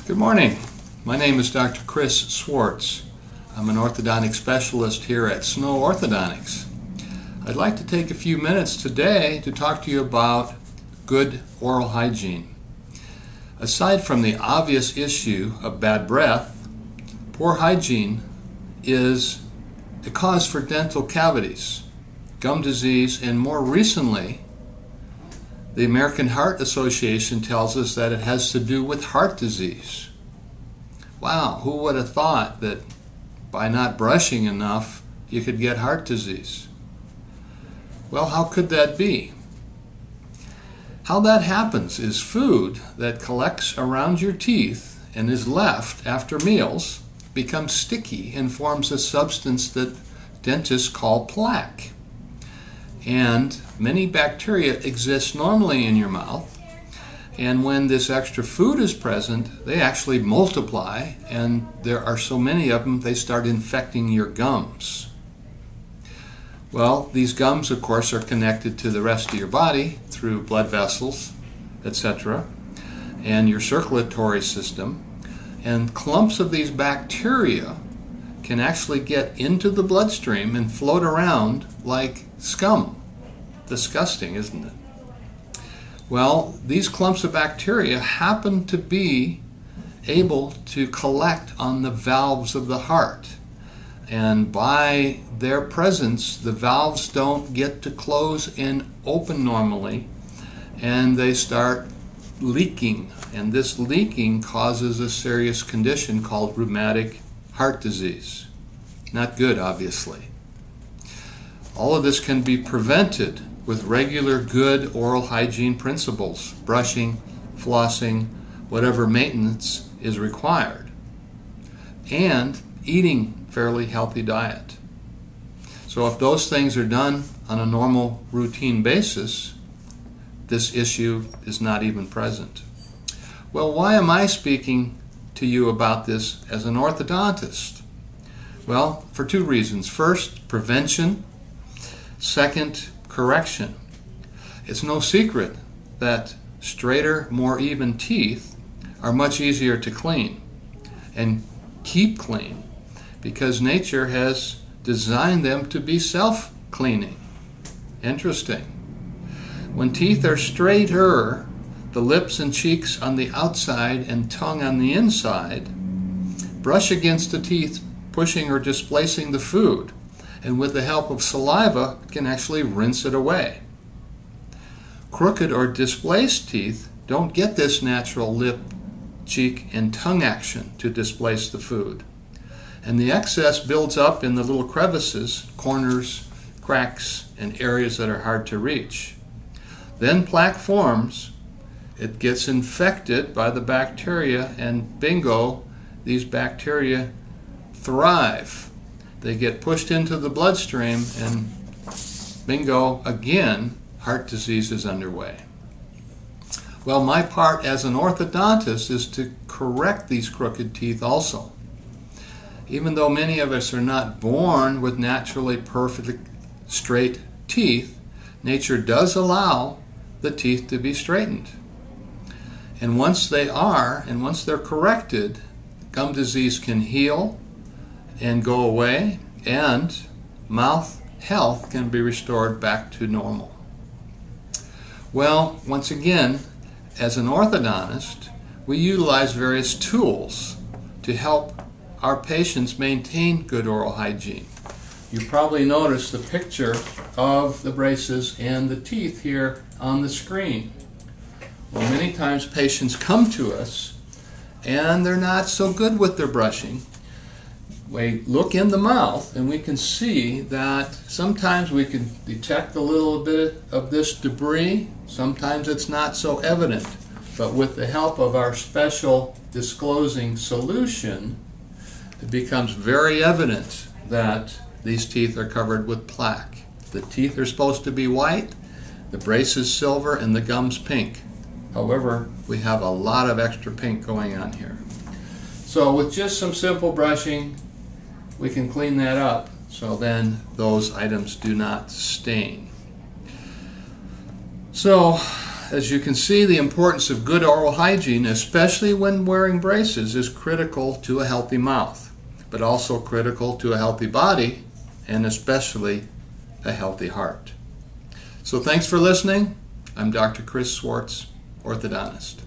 Good morning. My name is Dr. Chris Swartz. I'm an orthodontic specialist here at Snow Orthodontics. I'd like to take a few minutes today to talk to you about good oral hygiene. Aside from the obvious issue of bad breath, poor hygiene is a cause for dental cavities, gum disease, and more recently, the American Heart Association tells us that it has to do with heart disease. Wow, who would have thought that by not brushing enough you could get heart disease? Well, how could that be? How that happens is food that collects around your teeth and is left after meals becomes sticky and forms a substance that dentists call plaque. And many bacteria exist normally in your mouth, and when this extra food is present, they actually multiply, and there are so many of them they start infecting your gums. Well, these gums, of course, are connected to the rest of your body through blood vessels, etc., and your circulatory system, and clumps of these bacteria can actually get into the bloodstream and float around like scum. Disgusting, isn't it? Well, these clumps of bacteria happen to be able to collect on the valves of the heart. And by their presence, the valves don't get to close and open normally, and they start leaking. And this leaking causes a serious condition called rheumatic heart disease. Not good, obviously. All of this can be prevented with regular good oral hygiene principles, brushing, flossing, whatever maintenance is required, and eating fairly healthy diet. So if those things are done on a normal routine basis, this issue is not even present. Well, why am I speaking to you about this as an orthodontist? Well, for two reasons. First, prevention. Second, correction. It's no secret that straighter, more even teeth are much easier to clean and keep clean because nature has designed them to be self-cleaning. Interesting. When teeth are straighter, the lips and cheeks on the outside and tongue on the inside brush against the teeth, pushing or displacing the food, and with the help of saliva can actually rinse it away. Crooked or displaced teeth don't get this natural lip, cheek, and tongue action to displace the food. And the excess builds up in the little crevices, corners, cracks, and areas that are hard to reach. Then plaque forms, it gets infected by the bacteria, and bingo, these bacteria thrive. They get pushed into the bloodstream, and bingo, again, heart disease is underway. Well, my part as an orthodontist is to correct these crooked teeth also. Even though many of us are not born with naturally perfect straight teeth, nature does allow the teeth to be straightened. And once they are, and once they're corrected, gum disease can heal and go away, and mouth health can be restored back to normal. Well, once again, as an orthodontist, we utilize various tools to help our patients maintain good oral hygiene. You probably noticed the picture of the braces and the teeth here on the screen. Well, many times patients come to us and they're not so good with their brushing. We look in the mouth and we can see that sometimes we can detect a little bit of this debris, sometimes it's not so evident. But with the help of our special disclosing solution, it becomes very evident that these teeth are covered with plaque. The teeth are supposed to be white, the brace is silver, and the gums pink. However, we have a lot of extra pink going on here. So with just some simple brushing, we can clean that up so then those items do not stain. So as you can see, the importance of good oral hygiene, especially when wearing braces, is critical to a healthy mouth, but also critical to a healthy body and especially a healthy heart. So thanks for listening. I'm Dr. Chris Swartz, orthodontist.